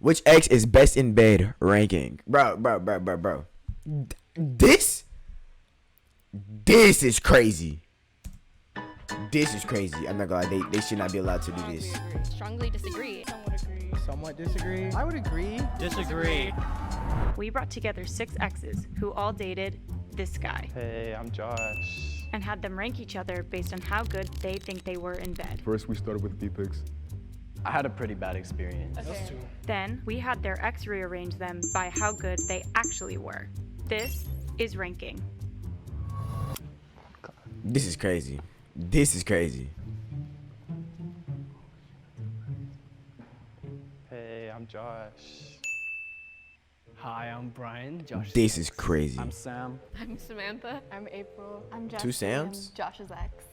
Which ex is best in bed ranking? Bro. This is crazy. This is crazy. I'm not gonna lie. They should not be allowed to do this. Strongly disagree. Somewhat agree. Somewhat disagree. I would agree. Disagree. We brought together 6 exes who all dated this guy Hey, I'm Josh. and had them rank each other based on how good they think they were in bed. First, we started with D-pics. I had a pretty bad experience. Okay. Then we had their ex rearrange them by how good they actually were. This is ranking. This is crazy. This is crazy. Hey, I'm Josh. Hi, I'm Brian. Josh. This is crazy. I'm Sam. I'm Samantha. I'm April. I'm Jess. Two Sams? Josh's ex.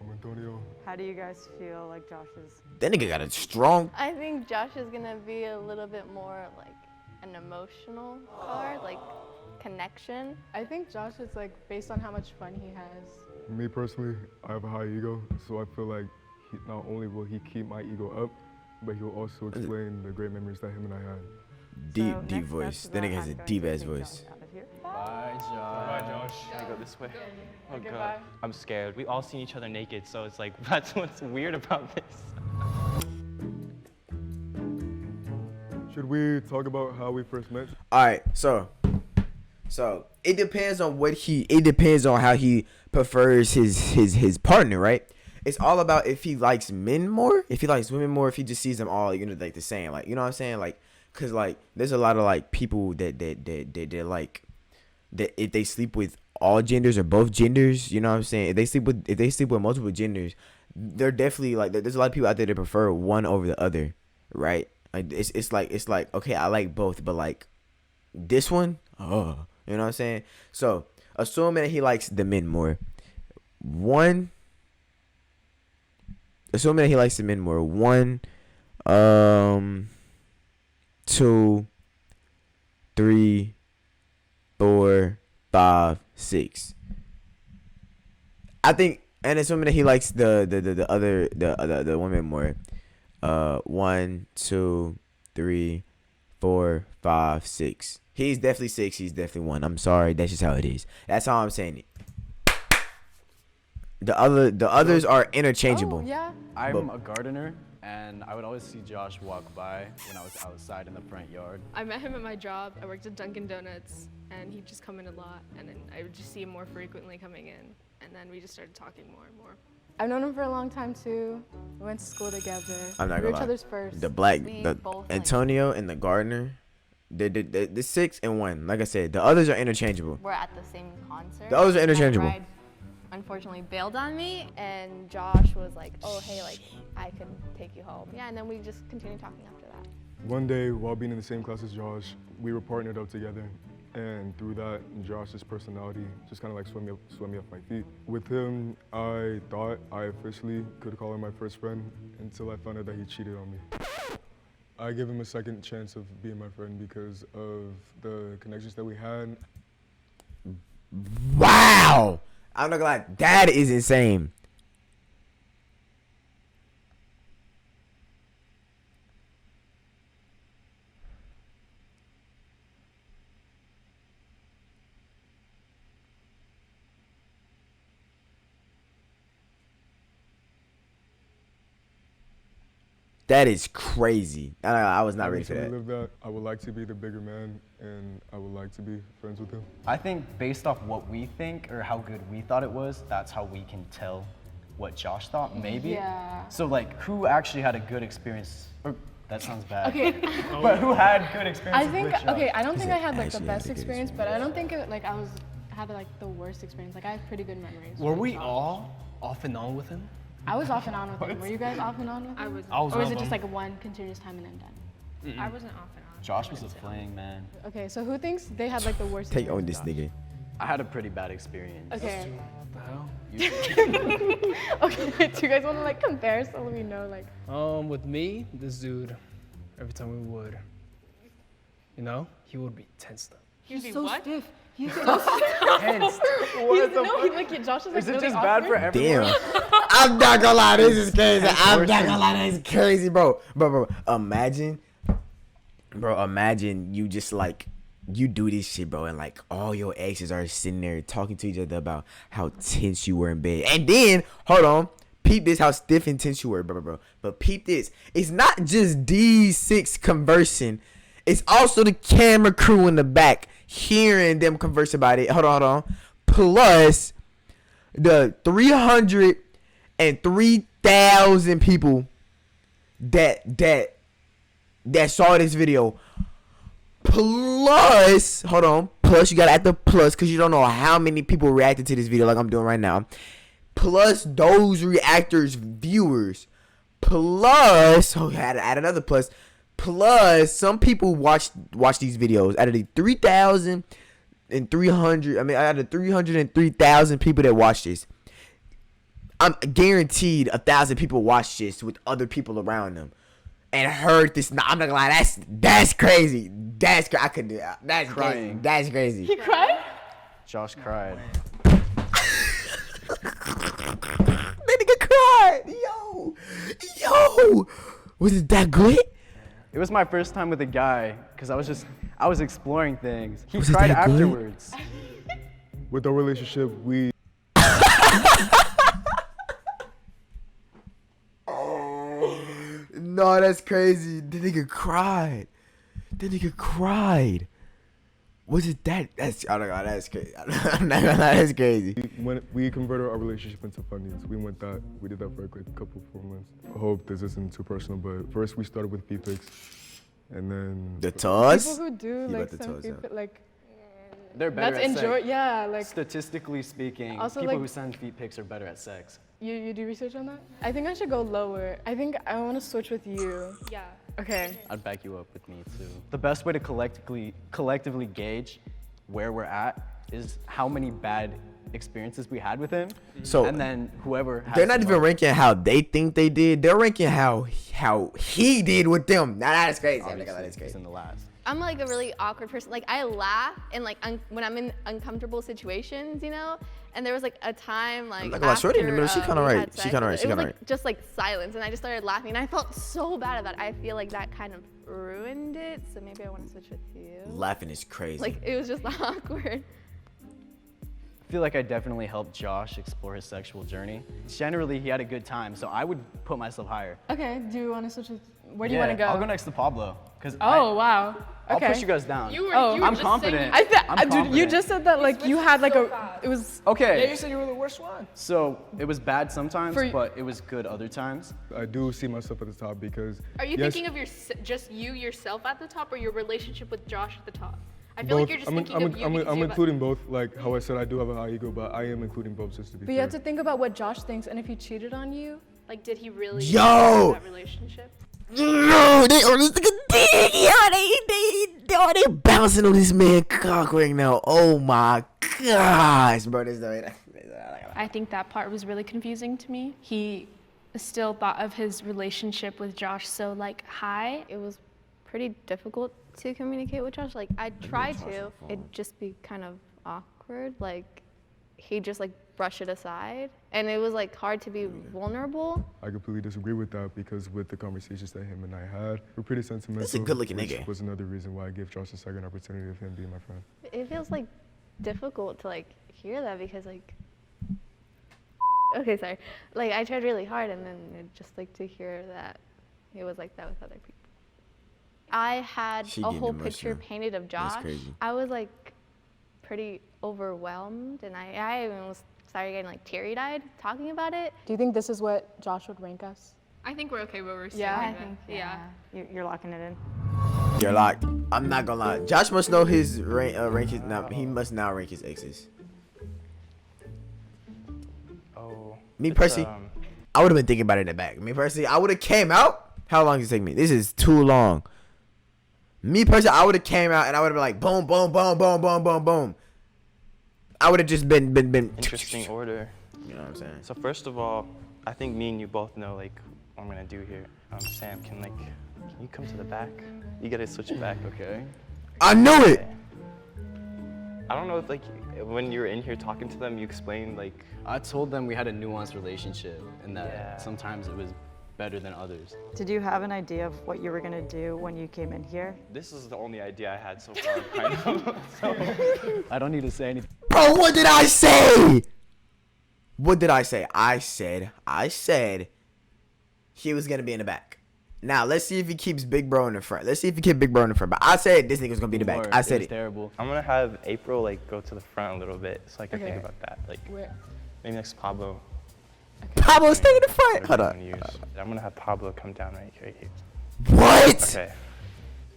I'm Antonio. How do you guys feel like Josh is? That nigga got a strong. I think Josh is gonna be a little bit more like an emotional card, like connection. I think Josh is like based on how much fun he has. Me personally, I have a high ego, so I feel like not only will he keep my ego up, but he'll also explain the great memories that him and I had. Deep, So deep next voice. step That is nigga has a I'm going deep to ass take voice. Josh out of here. Bye, Josh. Bye, Josh. Can I go this way? Oh, Okay, God. bye. I'm scared. We all seen each other naked, so it's like, that's what's weird about this. Should we talk about how we first met? All right, so it depends on it depends on how he prefers his partner, right? It's all about if he likes men more, if he likes women more, if he just sees them all, like the same, like, you know what I'm saying? Like, cause like there's a lot of like people that like that if they sleep with all genders or both genders, you know what I'm saying? If they sleep with multiple genders, they're definitely like there's a lot of people out there that prefer one over the other, right? Like it's like okay, I like both, but like this one, oh, you know what I'm saying? So assuming that he likes the men more, assuming that he likes the men more, 1, 2, 3, 4, 5, 6. I think, and assuming that he likes the women more, 1, 2, 3, 4, 5, 6. He's definitely 6. He's definitely 1. I'm sorry. That's just how it is. That's how I'm saying it. The others are interchangeable. Oh, yeah. I'm a gardener, and I would always see Josh walk by when I was outside in the front yard. I met him at my job. I worked at Dunkin' Donuts, and he'd just come in a lot, and then I would just see him more frequently coming in, and then we just started talking more and more. I've known him for a long time too. We went to school together. I'm not We were gonna each lie. other's first. The black, We the both, like- Antonio and the gardener, the 6 and 1. Like I said, the others are interchangeable. We're at the same concert. The others are interchangeable. My ride unfortunately bailed on me, and Josh was like, "Oh, hey, like I could take you home." Yeah, and then we just continued talking after that. One day, while being in the same class as Josh, we were partnered up together. And through that, Josh's personality just kind of like swept me off my feet. With him, I thought I officially could call him my first friend until I found out that he cheated on me. I gave him a second chance of being my friend because of the connections that we had. Wow! I'm not gonna lie, that is insane. That is crazy. I was not ready for Every that. time I live that, I would like to be the bigger man, and I would like to be friends with him. I think based off what we think or how good we thought it was, that's how we can tell what Josh thought, maybe. Yeah. So like, who actually had a good experience? Or that sounds bad. Okay. But who had good experience? I think with Josh? I don't think I had like the Actually, best had a good experience, but I don't think like I had like the worst experience. Like I have pretty good memories. Were with we Josh. all off and on with him? I was off and on with him. Were you guys off and on with him? I was. I was Or was one it of just them. like one continuous time and then done? I wasn't off and on. Josh was a fling, man. Okay, so who thinks they had like the worst? Take on this experience nigga. I had a pretty bad experience. with Josh? Okay. What the hell? Okay. Do you guys want to like compare so we know like? With me, this dude, every time we would, he would be tensed up. You'd be what? stiff. He's so Tensed. Josh is like Is it really just bad for awkward. everyone? Damn. I'm not gonna lie, this is crazy. I'm not gonna lie, this is crazy, bro. Bro, imagine Bro, imagine you just like you do this shit, bro, and like all your exes are sitting there talking to each other about how tense you were in bed. And then, hold on, peep this, how stiff and tense you were, bro. But peep this. It's not just these 6 conversing. It's also the camera crew in the back hearing them converse about it. Hold on. Plus the 303,000 people that saw this video. Plus, plus you gotta add the plus because you don't know how many people reacted to this video like I'm doing right now. Plus those reactors, viewers. Plus, add another plus. Plus some people watch these videos. Out of the 3,300, out of 303,000 people that watch this, I'm guaranteed 1,000 people watched this with other people around them. And heard this. Nah, I'm not gonna lie. That's crazy. I could do that. That's crazy. That's crazy. He cried? Josh cried. That nigga cried. Yo. Was it that good? It was my first time with a guy because I was exploring things. He Was it cried that good? afterwards. With our relationship, we No, that's crazy. The nigga cried. Was it that? That's oh my god, that's crazy. I'm not gonna lie, that's crazy. when we converted our relationship into funnies, we did that for like a couple 4 months. I hope this isn't too personal, but first we started with feet pics, and then The toss? People who do You like let the some toes people out. like They're better that's at enjoy. sex. Yeah, like Statistically speaking, Also, people like- who send feet pics are better at sex. you do research on that. I think I should go lower. I think I want to switch with you. Yeah. Okay. I'd back you up with me too. The best way to collectively gauge where we're at is how many bad experiences we had with him. So and then whoever has they're not the even most- ranking how they think they did. They're ranking how he did with them. Nah, that's crazy. I'm not gonna lie, that's Obviously, crazy. he's in the last. I'm like a really awkward person. Like I laugh and like when I'm in uncomfortable situations, you know. And there was like a time like not gonna lie, Shorty in the after, middle, she kinda we right. had She sex, kinda right, it she was kinda like right. just like silence, and I just started laughing, and I felt so bad about it. I feel like that kind of ruined it. So maybe I want to switch with you. Laughing is crazy. Like it was just awkward. I feel like I definitely helped Josh explore his sexual journey. Generally, he had a good time, so I would put myself higher. Okay. Do you want to switch with? Where do you want to go? I'll go next to Pablo, because Oh wow. I'll Okay. push you guys down. Oh. I'm confident. I thought, I'm dude, you confident. just said that like you had like a. It was. Okay. Yeah, you said you were the worst one. So it was bad sometimes, For- but it was good other times. I do see myself at the top because Are you yes, thinking of just you yourself at the top, or your relationship with Josh at the top? I feel like you're just thinking of you. because I'm you have a- including both. Like how I said, I do have a high ego, but I am including both just to be But you fair. have to think about what Josh thinks, and if he cheated on you. Like, did he really Yo! enjoy that relationship? No, they on this nigga dick. Yo, they bouncing on this man cock right now. Oh my gosh, bro. I think that part was really confusing to me. He still thought of his relationship with Josh so like high. It was pretty difficult to communicate with Josh. Like I tried to, it'd just be kind of awkward. Like he'd just like brush it aside, and it was like hard to be vulnerable. I completely disagree with that because with the conversations that him and I had, we're pretty sentimental. That's a good-looking which nigga. was another reason why I gave Josh a second opportunity of him being my friend. It feels like difficult to like hear that because like. Okay, sorry. Like I tried really hard, and then it just like to hear that it was like that with other people. I had She a getting whole picture emotional. painted of That's Josh. crazy. I was like pretty overwhelmed, and I even was started getting like teary-eyed talking about it. Do you think this is what Josh would rank us? I think we're okay where we're Yeah. sitting. I think, Yeah. You're locking it in. You're locked. I'm not gonna lie. Josh must know his rank his now. He must now rank his exes. Oh. Me it's, personally, I would have been thinking about it in the back. Me personally, I would have came out. How long does it take me? This is too long. Me personally, I would have came out and I would have been like boom, boom, boom, boom, boom, boom, boom. I would have just been. interesting order. You know what I'm saying? So first of all, I think me and you both know like what I'm gonna do here. Sam, can you come to the back? You gotta switch it back. Okay. I knew it. I don't know if like when you were in here talking to them, you explained like I told them we had a nuanced relationship and that Yeah. sometimes it was better than others. Did you have an idea of what you were gonna do when you came in here? This is the only idea I had so far, kind of. So, I don't need to say anything. Bro, what did I say? What did I say? I said he was gonna be in the back. Now let's see if he keeps Big Bro in the front. Let's see if he keeps Big Bro in the front. But I said this nigga's gonna be in the back. Lord, I said was it. Terrible. I'm gonna have April like go to the front a little bit so I can think Okay. about that. Like Where? maybe next to Pablo. Pablo, stay in the front. Whatever Hold you on. wanna use. I'm gonna have Pablo come down right here. What? Okay.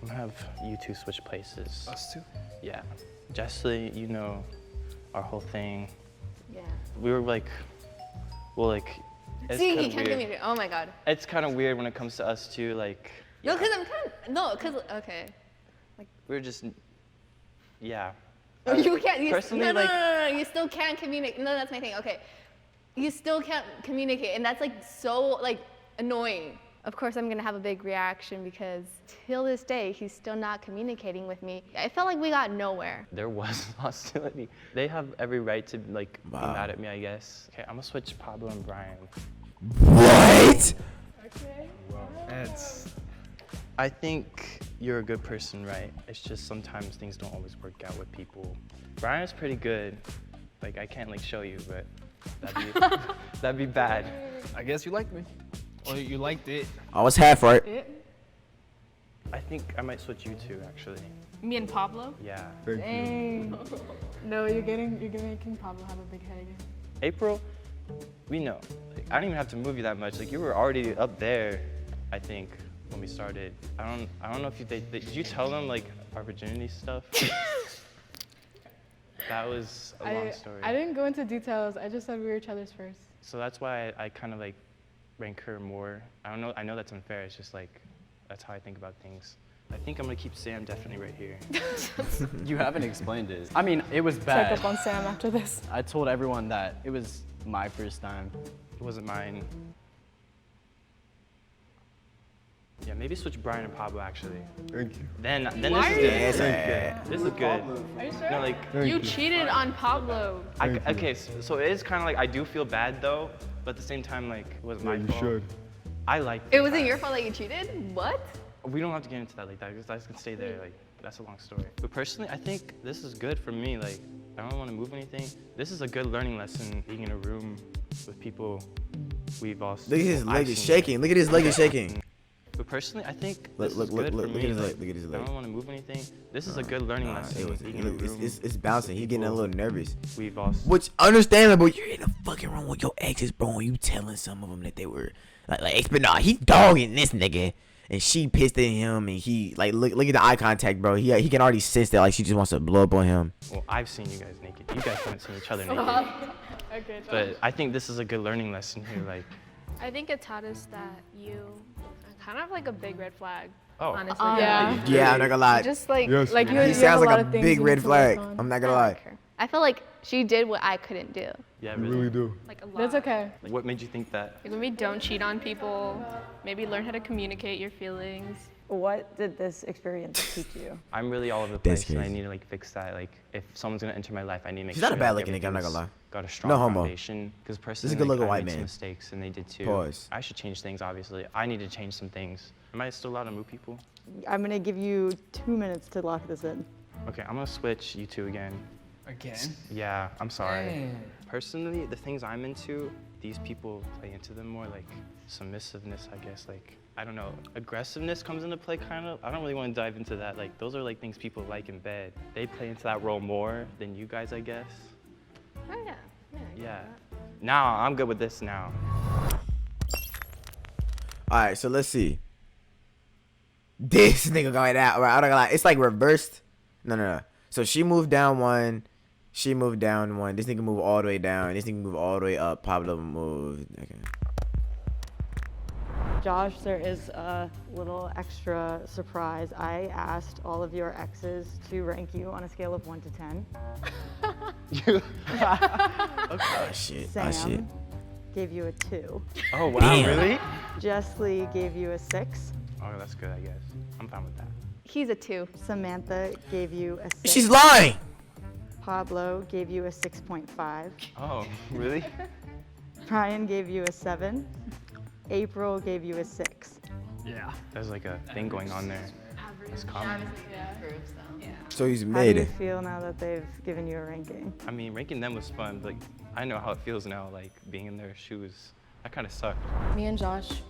I'm gonna have you two switch places. Us two? Yeah. Jessie, you know our whole thing. Yeah. We were like, well, like, it's See, kinda he can't weird. communicate. Oh my god. It's kind of weird when it comes to us too. Like, No, because I'm kind of, no, because, okay. we're just, yeah. You can't, you, Personally, no, no, like- no, no, no, you still can't communicate. No, that's my thing. Okay. You still can't communicate, and that's like so like annoying. Of course, I'm gonna have a big reaction because till this day, he's still not communicating with me. I felt like we got nowhere. There was hostility. They have every right to like Wow. be mad at me, I guess. Okay, I'm gonna switch Pablo and Brian. What? That's I think you're a good person, right? It's just sometimes things don't always work out with people. Brian's pretty good. Like I can't like show you, but that'd be bad. I guess you liked me. Or you liked it. I was half right. I think I might switch you two actually. Me and Pablo? Yeah. Thank you. Dang. No, you're making Pablo have a big head again. April, we know. Like, I didn't even have to move you that much. Like you were already up there, I think, when we started. I don't know if did you tell them like our virginity stuff? That was a long story. I didn't go into details. I just said we were each other's first. So that's why I kind of like rank her more. I don't know. I know that's unfair. It's just like that's how I think about things. I think I'm gonna keep Sam definitely right here. You haven't explained it. I mean, it was Check bad. up on Sam after this. I told everyone that it was my first time. It wasn't mine. Yeah, maybe switch Brian and Pablo actually. Thank you. Then this is Why are good. you- This is good. This is good. Are you sure? No, like You cheated on Pablo. okay, so it is kind of like I do feel bad though, but at the same time like it was Yeah, my you fault. should. I like. It wasn't your fault that you cheated? What? We don't have to get into that like that because that's gonna stay there. Like that's a long story. But personally, I think this is good for me. Like I don't want to move anything. This is a good learning lesson. Being in a room with people we've all. Look at his I've leg is seen. shaking. Look at his leg is shaking. But personally, I think Look, this look, is look, good look, for look me. at his like, leg. Look at his I leg. don't want to move anything. This is a good learning lesson. Being in a room. It's bouncing. He's getting a little nervous. We've all. Which understandable. You're in a fucking room with your exes, bro, and you telling some of them that they were like but nah, he dogging this nigga, and she pissed at him, and he like look at the eye contact, bro. He can already sense that like she just wants to blow up on him. Well, I've seen you guys naked. You guys haven't seen each other naked. Okay, But I think this is a good learning lesson here. Like, I think it taught us that you are kind of like a big red flag. Oh. Honestly. Yeah. Yeah, I'm not gonna lie. Just like, Yes, like you you, do. He you have sounds a like lot a of things big you red need to work flag. on. I'm not I gonna like lie. her. I feel like she did what I couldn't do. yeah, You really. really do. Like a lot. That's okay. Like, what made you think that? Like maybe don't cheat on people. Maybe learn how to communicate your feelings. What did this experience teach you? I'm really all over the That's place, and I crazy. need to like fix that. Like, if someone's gonna enter my life, I need to make She's sure not a bad that looking nigga, I'm not gonna everything's lie. Got a strong No homo. foundation. Because personally, a good-looking I white made some man. mistakes, and they did too. Pause. I should change things, obviously. I need to change some things. Am I still allowed to move people? I'm gonna give you 2 minutes to lock this in. Okay, I'm gonna switch you two again. again. Yeah, I'm sorry. Dang. Personally, the things I'm into, these people play into them more, like submissiveness, I guess. Like, I don't know, aggressiveness comes into play kind of. I don't really want to dive into that. Like, those are like things people like in bed. They play into that role more than you guys, I guess. Oh yeah. Yeah. I get Yeah. that. Now, I'm good with this now. All right, so let's see. This nigga going out. Right, I'm not gonna lie. It's like reversed. No. So she moved down one. She moved down one. This nigga moved all the way down. This nigga moved all the way up. Pablo moved. Okay. Josh, there is a little extra surprise. I asked all of your exes to rank you on a scale of 1 to 10. Oh shit. Sam Oh shit. gave you a 2. Oh, wow, Damn. really? Jeslie gave you a 6. Oh, that's good, I guess. I'm fine with that. He's a 2. Samantha gave you a 6. She's lying. Pablo gave you a 6.5. Oh, really? Brian gave you a 7. April gave you a 6. Yeah. There's like a thing going on there. It's common. So he's How do you mid. feel now that they've given you a ranking? I mean, ranking them was fun, but like, I know how it feels now, like being in their shoes. That kind of sucked. Me and Josh,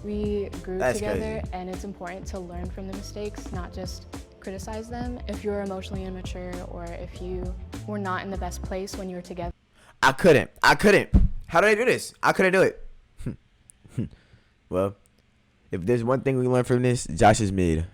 we grew That's together, crazy. and it's important to learn from the mistakes, not just criticize them. If you're emotionally immature or if you were not in the best place when you were together. I couldn't. How did I do this? I couldn't do it. Well, if there's one thing we learned from this, Josh is mid.